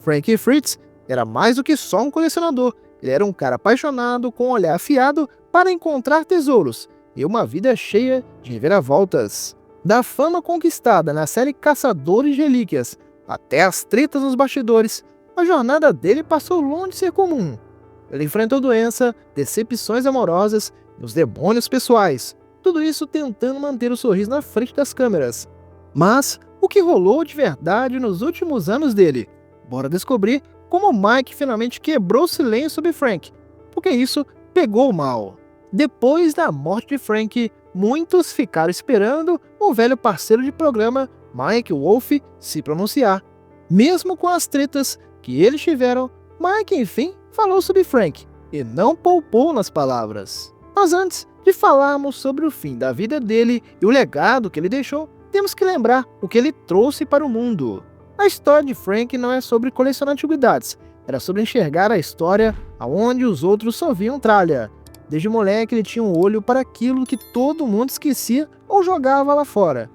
Frank Fritz era mais do que só um colecionador. Ele era um cara apaixonado, com um olhar afiado para encontrar tesouros e uma vida cheia de reviravoltas. Da fama conquistada na série Caçadores de Relíquias até as tretas nos bastidores, a jornada dele passou longe de ser comum. Ele enfrentou doença, decepções amorosas e os demônios pessoais, tudo isso tentando manter o sorriso na frente das câmeras. Mas o que rolou de verdade nos últimos anos dele? Bora descobrir como Mike finalmente quebrou o silêncio sobre Frank, porque isso pegou mal. Depois da morte de Frank, muitos ficaram esperando o velho parceiro de programa, Mike Wolfe, se pronunciar. Mesmo com as tretas que eles tiveram, Mike enfim falou sobre Frank e não poupou nas palavras. Mas antes de falarmos sobre o fim da vida dele e o legado que ele deixou, temos que lembrar o que ele trouxe para o mundo. A história de Frank não é sobre colecionar antiguidades, era sobre enxergar a história aonde os outros só viam tralha. Desde moleque ele tinha um olho para aquilo que todo mundo esquecia ou jogava lá fora.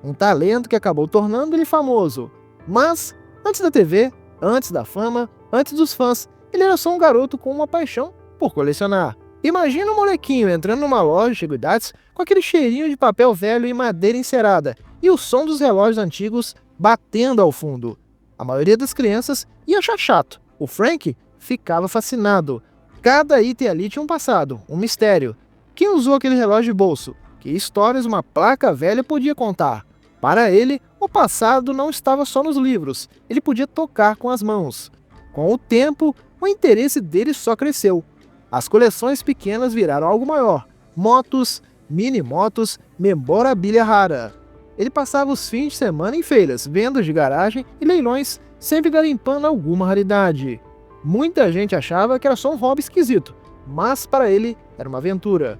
Um talento que acabou tornando ele famoso. Mas, antes da TV, antes da fama, antes dos fãs, ele era só um garoto com uma paixão por colecionar. Imagina um molequinho entrando numa loja de antiguidades com aquele cheirinho de papel velho e madeira encerada e o som dos relógios antigos batendo ao fundo. A maioria das crianças ia achar chato. O Frank ficava fascinado. Cada item ali tinha um passado, um mistério. Quem usou aquele relógio de bolso? Que histórias uma placa velha podia contar? Para ele, o passado não estava só nos livros. Ele podia tocar com as mãos. Com o tempo, o interesse dele só cresceu. As coleções pequenas viraram algo maior. Motos, mini-motos, memorabilia rara. Ele passava os fins de semana em feiras, vendas de garagem e leilões, sempre garimpando alguma raridade. Muita gente achava que era só um hobby esquisito, mas para ele era uma aventura.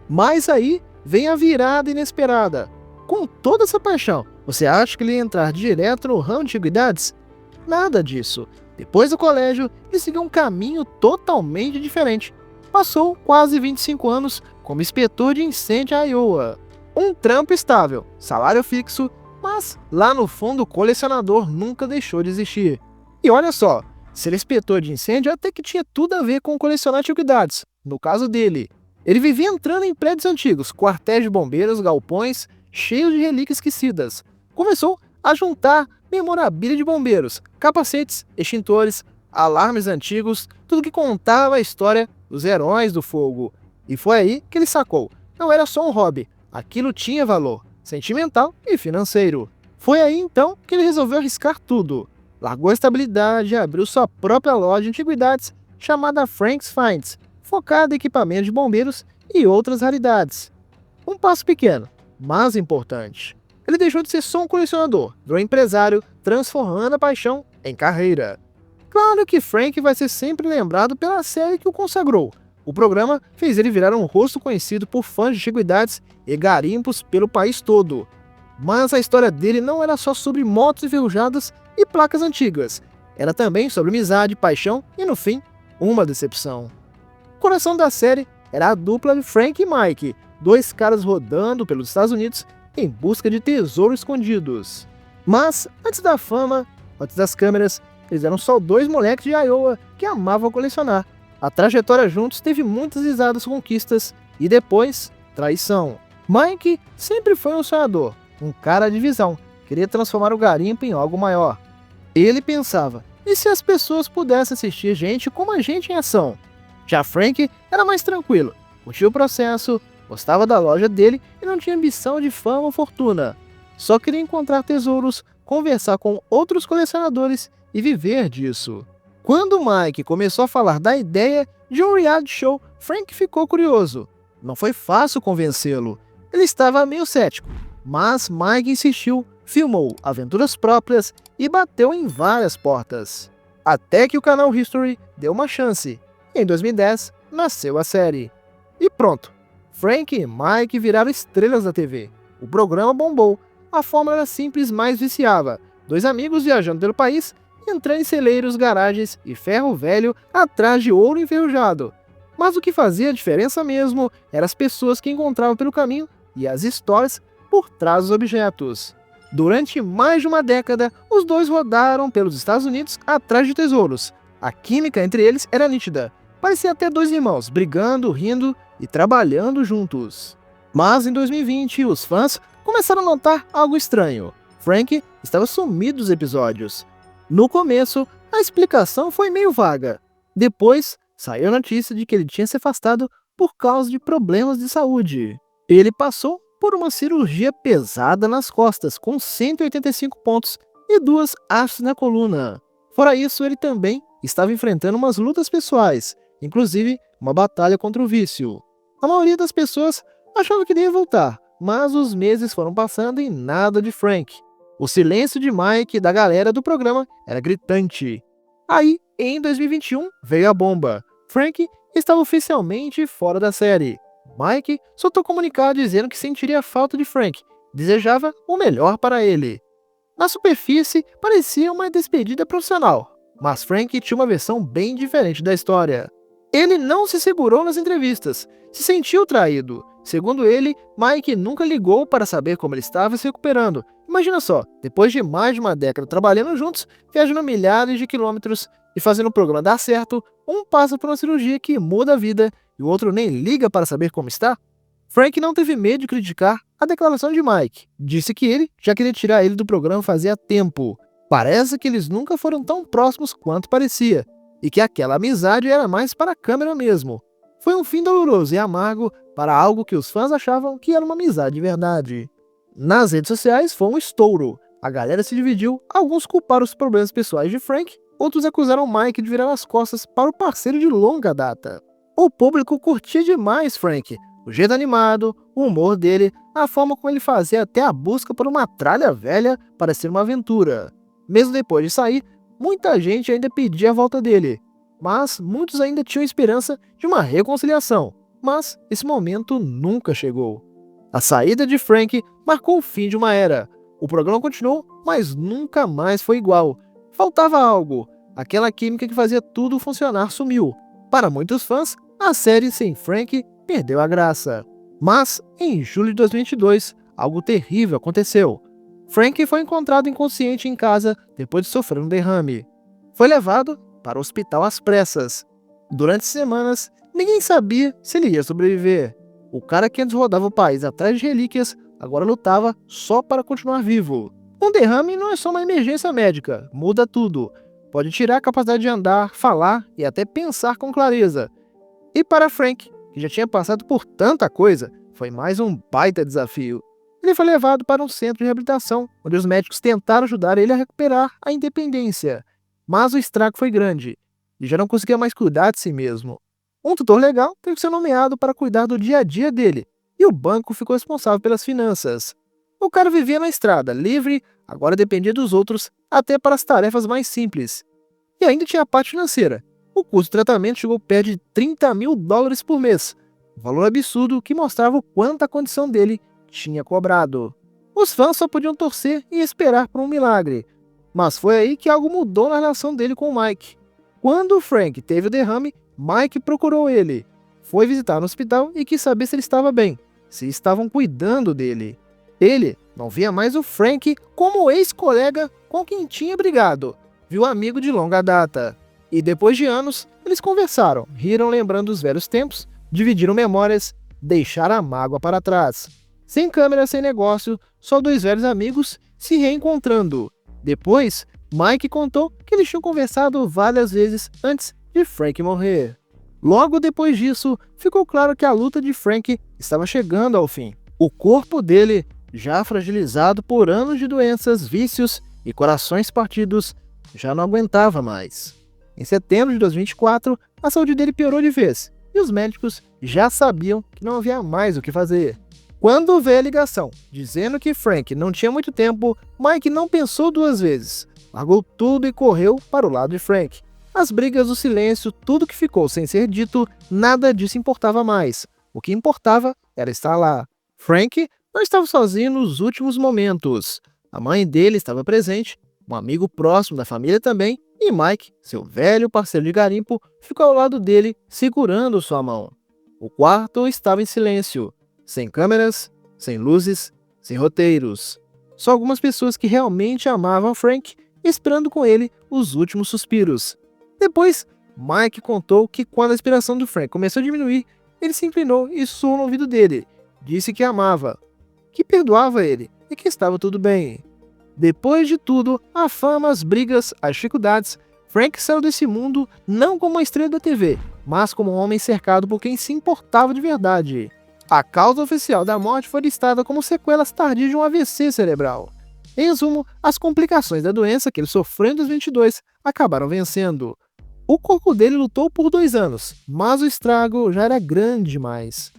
Mas aí vem a virada inesperada. Com toda essa paixão, você acha que ele ia entrar direto no ramo de antiguidades? Nada disso. Depois do colégio, ele seguiu um caminho totalmente diferente. Passou quase 25 anos como inspetor de incêndio em Iowa. Um trampo estável, salário fixo, mas lá no fundo o colecionador nunca deixou de existir. E olha só, ser inspetor de incêndio até que tinha tudo a ver com colecionar antiguidades, no caso dele. Ele vivia entrando em prédios antigos, quartéis de bombeiros, galpões, cheios de relíquias esquecidas. Começou a juntar memorabilia de bombeiros, capacetes, extintores, alarmes antigos, tudo que contava a história dos heróis do fogo. E foi aí que ele sacou, não era só um hobby, aquilo tinha valor, sentimental e financeiro. Foi aí então que ele resolveu arriscar tudo. Largou a estabilidade e abriu sua própria loja de antiguidades chamada Frank's Finds, focada em equipamentos de bombeiros e outras raridades. Um passo pequeno, mas importante. Ele deixou de ser só um colecionador, virou empresário, transformando a paixão em carreira. Claro que Frank vai ser sempre lembrado pela série que o consagrou. O programa fez ele virar um rosto conhecido por fãs de antiguidades e garimpos pelo país todo. Mas a história dele não era só sobre motos enferrujadas e placas antigas. Era também sobre amizade, paixão e, no fim, uma decepção. O coração da série era a dupla de Frank e Mike, dois caras rodando pelos Estados Unidos em busca de tesouros escondidos. Mas, antes da fama, antes das câmeras, eles eram só dois moleques de Iowa que amavam colecionar. A trajetória juntos teve muitas risadas, conquistas e depois, traição. Mike sempre foi um sonhador, um cara de visão, queria transformar o garimpo em algo maior. Ele pensava, e se as pessoas pudessem assistir gente como a gente em ação? Já Frank era mais tranquilo, curtia o processo, gostava da loja dele e não tinha ambição de fama ou fortuna. Só queria encontrar tesouros, conversar com outros colecionadores e viver disso. Quando Mike começou a falar da ideia de um reality show, Frank ficou curioso. Não foi fácil convencê-lo. Ele estava meio cético, mas Mike insistiu, filmou aventuras próprias e bateu em várias portas. Até que o canal History deu uma chance. Em 2010, nasceu a série. E pronto, Frank e Mike viraram estrelas da TV. O programa bombou. A fórmula era simples, mas viciava. Dois amigos viajando pelo país, entrando em celeiros, garagens e ferro velho atrás de ouro enferrujado. Mas o que fazia a diferença mesmo eram as pessoas que encontravam pelo caminho e as histórias por trás dos objetos. Durante mais de uma década, os dois rodaram pelos Estados Unidos atrás de tesouros. A química entre eles era nítida. Parecia até dois irmãos, brigando, rindo e trabalhando juntos. Mas em 2020, os fãs começaram a notar algo estranho. Frank estava sumido dos episódios. No começo, a explicação foi meio vaga. Depois, saiu a notícia de que ele tinha se afastado por causa de problemas de saúde. Ele passou por uma cirurgia pesada nas costas, com 185 pontos e 2 hastes na coluna. Fora isso, ele também estava enfrentando umas lutas pessoais, inclusive uma batalha contra o vício. A maioria das pessoas achava que ele ia voltar, mas os meses foram passando e nada de Frank. O silêncio de Mike e da galera do programa era gritante. Aí, em 2021, veio a bomba. Frank estava oficialmente fora da série. Mike soltou comunicado dizendo que sentiria falta de Frank, desejava o melhor para ele. Na superfície, parecia uma despedida profissional, mas Frank tinha uma versão bem diferente da história. Ele não se segurou nas entrevistas, se sentiu traído. Segundo ele, Mike nunca ligou para saber como ele estava se recuperando. Imagina só, depois de mais de uma década trabalhando juntos, viajando milhares de quilômetros e fazendo o programa dar certo, um passa por uma cirurgia que muda a vida e o outro nem liga para saber como está? Frank não teve medo de criticar a declaração de Mike. Disse que ele já queria tirar ele do programa fazia tempo. Parece que eles nunca foram tão próximos quanto parecia, e que aquela amizade era mais para a câmera mesmo. Foi um fim doloroso e amargo para algo que os fãs achavam que era uma amizade de verdade. Nas redes sociais foi um estouro. A galera se dividiu, alguns culparam os problemas pessoais de Frank, outros acusaram Mike de virar as costas para o parceiro de longa data. O público curtia demais Frank, o jeito animado, o humor dele, a forma como ele fazia até a busca por uma tralha velha para ser uma aventura. Mesmo depois de sair, muita gente ainda pedia a volta dele, mas muitos ainda tinham esperança de uma reconciliação. Mas esse momento nunca chegou. A saída de Frank marcou o fim de uma era. O programa continuou, mas nunca mais foi igual. Faltava algo. Aquela química que fazia tudo funcionar sumiu. Para muitos fãs, a série sem Frank perdeu a graça. Mas, em julho de 2022, algo terrível aconteceu. Frank foi encontrado inconsciente em casa depois de sofrer um derrame. Foi levado para o hospital às pressas. Durante semanas, ninguém sabia se ele ia sobreviver. O cara que antes rodava o país atrás de relíquias, agora lutava só para continuar vivo. Um derrame não é só uma emergência médica, muda tudo. Pode tirar a capacidade de andar, falar e até pensar com clareza. E para Frank, que já tinha passado por tanta coisa, foi mais um baita desafio. Ele foi levado para um centro de reabilitação, onde os médicos tentaram ajudar ele a recuperar a independência. Mas o estrago foi grande, e já não conseguia mais cuidar de si mesmo. Um tutor legal teve que ser nomeado para cuidar do dia a dia dele, e o banco ficou responsável pelas finanças. O cara vivia na estrada, livre, agora dependia dos outros, até para as tarefas mais simples. E ainda tinha a parte financeira. O custo do tratamento chegou perto de $30 mil por mês, um valor absurdo que mostrava o quanto a condição dele tinha cobrado. Os fãs só podiam torcer e esperar por um milagre, mas foi aí que algo mudou na relação dele com o Mike. Quando o Frank teve o derrame, Mike procurou ele, foi visitar no hospital e quis saber se ele estava bem, se estavam cuidando dele. Ele não via mais o Frank como o ex-colega com quem tinha brigado, viu amigo de longa data. E depois de anos, eles conversaram, riram lembrando dos velhos tempos, dividiram memórias, deixaram a mágoa para trás. Sem câmera, sem negócio, só dois velhos amigos se reencontrando. Depois, Mike contou que eles tinham conversado várias vezes antes de Frank morrer. Logo depois disso, ficou claro que a luta de Frank estava chegando ao fim. O corpo dele, já fragilizado por anos de doenças, vícios e corações partidos, já não aguentava mais. Em setembro de 2024, a saúde dele piorou de vez, e os médicos já sabiam que não havia mais o que fazer. Quando veio a ligação, dizendo que Frank não tinha muito tempo, Mike não pensou duas vezes. Largou tudo e correu para o lado de Frank. As brigas, o silêncio, tudo que ficou sem ser dito, nada disso importava mais. O que importava era estar lá. Frank não estava sozinho nos últimos momentos. A mãe dele estava presente, um amigo próximo da família também, e Mike, seu velho parceiro de garimpo, ficou ao lado dele, segurando sua mão. O quarto estava em silêncio. Sem câmeras, sem luzes, sem roteiros. Só algumas pessoas que realmente amavam Frank, esperando com ele os últimos suspiros. Depois, Mike contou que quando a inspiração do Frank começou a diminuir, ele se inclinou e sussurrou no ouvido dele. Disse que amava, que perdoava ele e que estava tudo bem. Depois de tudo, a fama, as brigas, as dificuldades, Frank saiu desse mundo não como uma estrela da TV, mas como um homem cercado por quem se importava de verdade. A causa oficial da morte foi listada como sequelas tardias de um AVC cerebral. Em resumo, as complicações da doença que ele sofreu em 2022 acabaram vencendo. O corpo dele lutou por 2 anos, mas o estrago já era grande demais.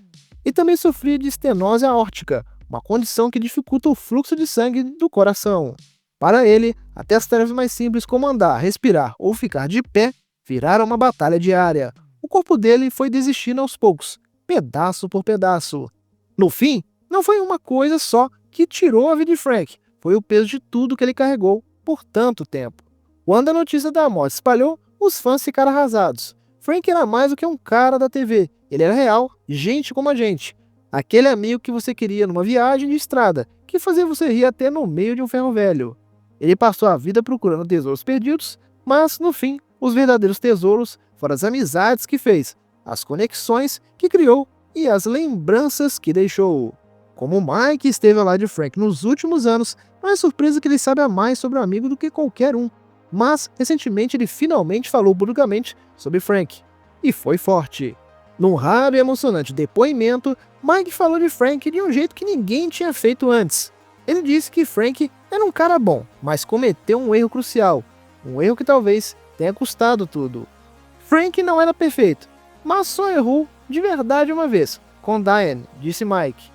E também sofria de estenose aórtica, uma condição que dificulta o fluxo de sangue do coração. Para ele, até as tarefas mais simples como andar, respirar ou ficar de pé viraram uma batalha diária. O corpo dele foi desistindo aos poucos, pedaço por pedaço. No fim, não foi uma coisa só que tirou a vida de Frank, foi o peso de tudo que ele carregou por tanto tempo. Quando a notícia da morte se espalhou, os fãs ficaram arrasados. Frank era mais do que um cara da TV, ele era real, gente como a gente. Aquele amigo que você queria numa viagem de estrada, que fazia você rir até no meio de um ferro velho. Ele passou a vida procurando tesouros perdidos, mas, no fim, os verdadeiros tesouros foram as amizades que fez, as conexões que criou e as lembranças que deixou. Como o Mike esteve ao lado de Frank nos últimos anos, não é surpresa que ele saiba mais sobre o amigo do que qualquer um. Mas, recentemente, ele finalmente falou publicamente sobre Frank. E foi forte. Num raro e emocionante depoimento, Mike falou de Frank de um jeito que ninguém tinha feito antes. Ele disse que Frank era um cara bom, mas cometeu um erro crucial. Um erro que talvez tenha custado tudo. Frank não era perfeito, mas só errou de verdade uma vez, com Diane, disse Mike.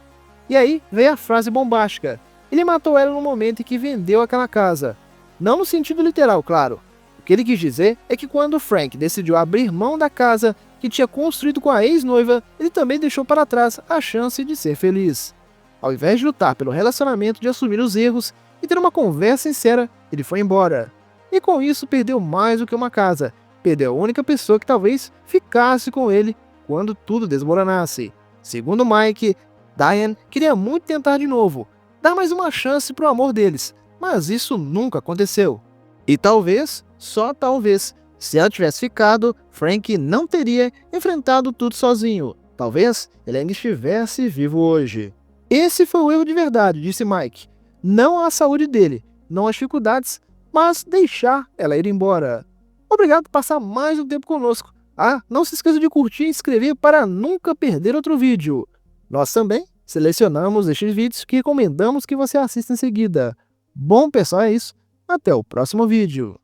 E aí veio a frase bombástica. Ele matou ela no momento em que vendeu aquela casa. Não no sentido literal, claro. O que ele quis dizer é que quando Frank decidiu abrir mão da casa que tinha construído com a ex-noiva, ele também deixou para trás a chance de ser feliz. Ao invés de lutar pelo relacionamento, de assumir os erros e ter uma conversa sincera, ele foi embora. E com isso perdeu mais do que uma casa. Perdeu a única pessoa que talvez ficasse com ele quando tudo desmoronasse. Segundo Mike, Diane queria muito tentar de novo, dar mais uma chance para o amor deles, mas isso nunca aconteceu. E talvez, só talvez, se ela tivesse ficado, Frank não teria enfrentado tudo sozinho. Talvez ele ainda estivesse vivo hoje. Esse foi o erro de verdade, disse Mike. Não a saúde dele, não as dificuldades, mas deixar ela ir embora. Obrigado por passar mais um tempo conosco. Não se esqueça de curtir e inscrever para nunca perder outro vídeo. Nós também selecionamos estes vídeos que recomendamos que você assista em seguida. Bom, pessoal, é isso. Até o próximo vídeo.